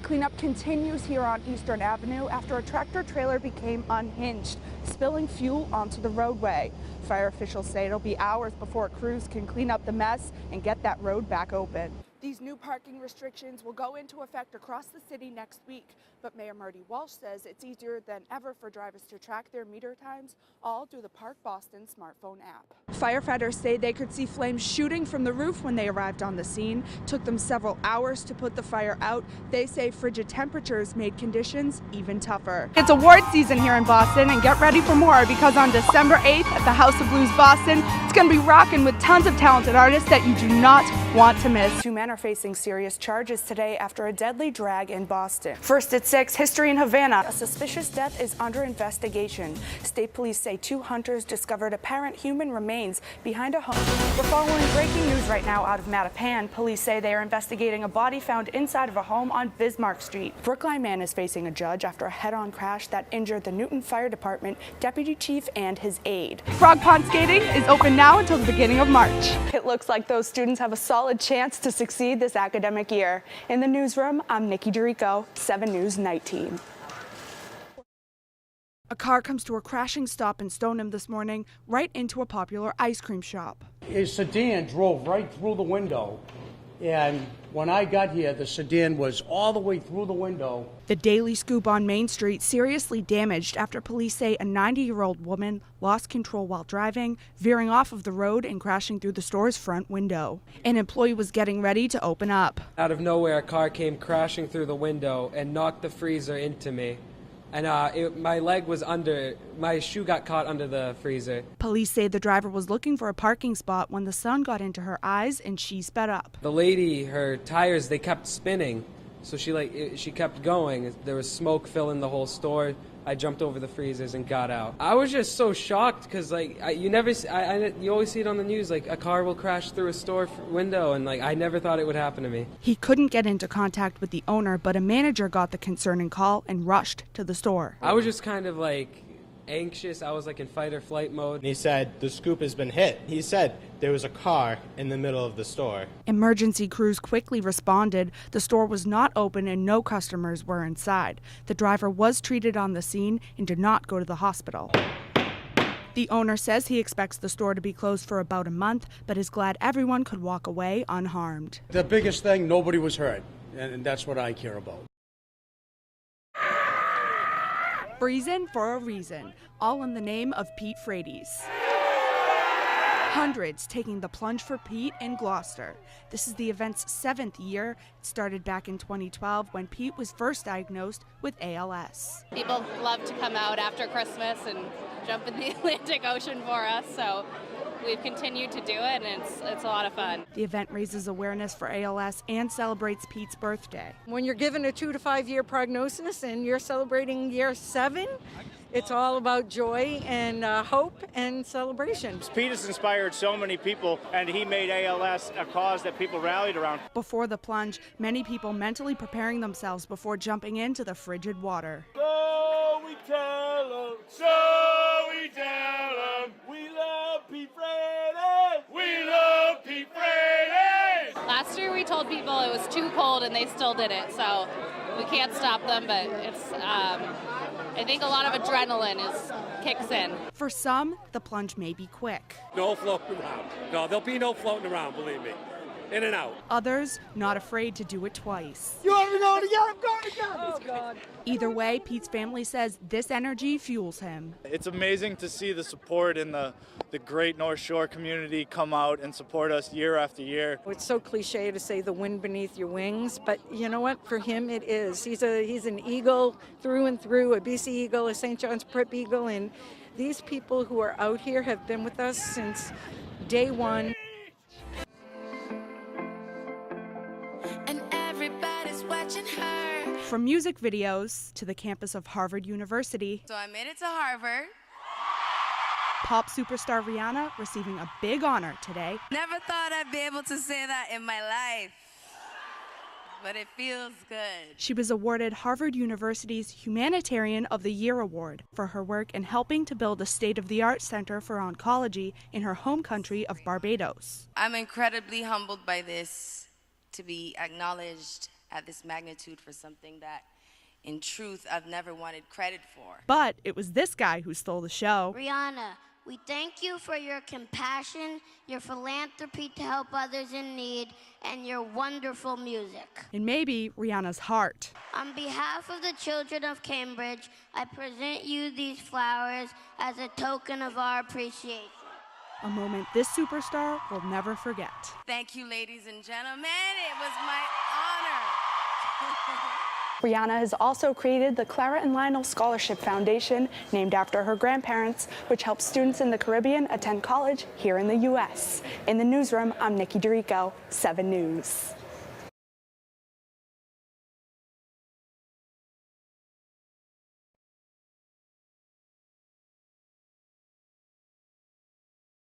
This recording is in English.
Cleanup continues here on Eastern Avenue after a tractor trailer became unhinged, spilling fuel onto the roadway. Fire officials say it'll be hours before crews can clean up the mess and get that road back open. These new parking restrictions will go into effect across the city next week, but Mayor Marty Walsh says it's easier than ever for drivers to track their meter times, all through the Park Boston smartphone app. Firefighters say they could see flames shooting from the roof when they arrived on the scene. Took them several hours to put the fire out. They say frigid temperatures made conditions even tougher. It's award season here in Boston, and get ready for more, because on December 8th at the House of Blues Boston, it's going to be rocking with tons of talented artists that you do not want to miss. Two men are facing serious charges today after a deadly drag in Boston. First at 6, history in Havana. A suspicious death is under investigation. State police say 2 hunters discovered apparent human remains behind a home. We're following breaking news right now out of Mattapan. Police say they are investigating a body found inside of a home on Bismarck Street. Brookline man is facing a judge after a head-on crash that injured the Newton Fire Department deputy chief and his aide. Frog Pond skating is open now until the beginning of March. It looks like those students have a solid chance to succeed this academic year. In the newsroom, I'm Nikki DiRico, 7 News Night Team. A car comes to a crashing stop in Stoneham this morning, right into a popular ice cream shop. A sedan drove right through the window, and when I got here, the sedan was all the way through the window. The Daily Scoop on Main Street seriously damaged after police say a 90-year-old woman lost control while driving, veering off of the road and crashing through the store's front window. An employee was getting ready to open up. Out of nowhere, a car came crashing through the window and knocked the freezer into me. And my shoe got caught under the freezer. Police say the driver was looking for a parking spot when the sun got into her eyes and she sped up. The lady, her tires, they kept spinning. So she kept going. There was smoke filling the whole store. I jumped over the freezers and got out. I was just so shocked because you always see it on the news, like a car will crash through a store window, and I never thought it would happen to me. He couldn't get into contact with the owner, but a manager got the concerning call and rushed to the store. I was just kind of anxious. I was in fight or flight mode. And he said, the scoop has been hit. He said there was a car in the middle of the store. Emergency crews quickly responded. The store was not open and no customers were inside. The driver was treated on the scene and did not go to the hospital. The owner says he expects the store to be closed for about a month, but is glad everyone could walk away unharmed. The biggest thing, nobody was hurt, and that's what I care about. Freezing for a reason, all in the name of Pete Frates. Hundreds taking the plunge for Pete in Gloucester. This is the event's 7th year. It started back in 2012 when Pete was first diagnosed with ALS. People love to come out after Christmas and jump in the Atlantic Ocean for us, so we've continued to do it, and it's a lot of fun. The event raises awareness for ALS and celebrates Pete's birthday. When you're given a 2 to 5 year prognosis and you're celebrating year 7, it's all about joy and hope and celebration. Pete has inspired so many people, and he made ALS a cause that people rallied around. Before the plunge, many people mentally preparing themselves before jumping into the frigid water. So we tell them, so we tell them, we love Pete Frates, we love Pete Frates. Last year we told people it was too cold and they still did it, so we can't stop them, but it's I think a lot of adrenaline kicks in. For some, the plunge may be quick. No floating around. No, there'll be no floating around, believe me. In and out. Others not afraid to do it twice. You want me to go again? I'm going again. Oh, God. Either way, Pete's family says this energy fuels him. It's amazing to see the support in the great North Shore community come out and support us year after year. It's so cliche to say the wind beneath your wings, but you know what? For him, it is. He's an eagle through and through, a BC Eagle, a St. John's Prep Eagle, and these people who are out here have been with us since day one. From music videos to the campus of Harvard University. So I made it to Harvard. Pop superstar Rihanna receiving a big honor today. Never thought I'd be able to say that in my life, but it feels good. She was awarded Harvard University's Humanitarian of the Year Award for her work in helping to build a state-of-the-art center for oncology in her home country of Barbados. I'm incredibly humbled by this, to be acknowledged at this magnitude for something that, in truth, I've never wanted credit for. But it was this guy who stole the show. Rihanna, we thank you for your compassion, your philanthropy to help others in need, and your wonderful music. And maybe Rihanna's heart. On behalf of the children of Cambridge, I present you these flowers as a token of our appreciation. A moment this superstar will never forget. Thank you, ladies and gentlemen. It was my honor. Rihanna has also created the Clara and Lionel Scholarship Foundation, named after her grandparents, which helps students in the Caribbean attend college here in the U.S. In the newsroom, I'm Nikki DiRico, 7 News.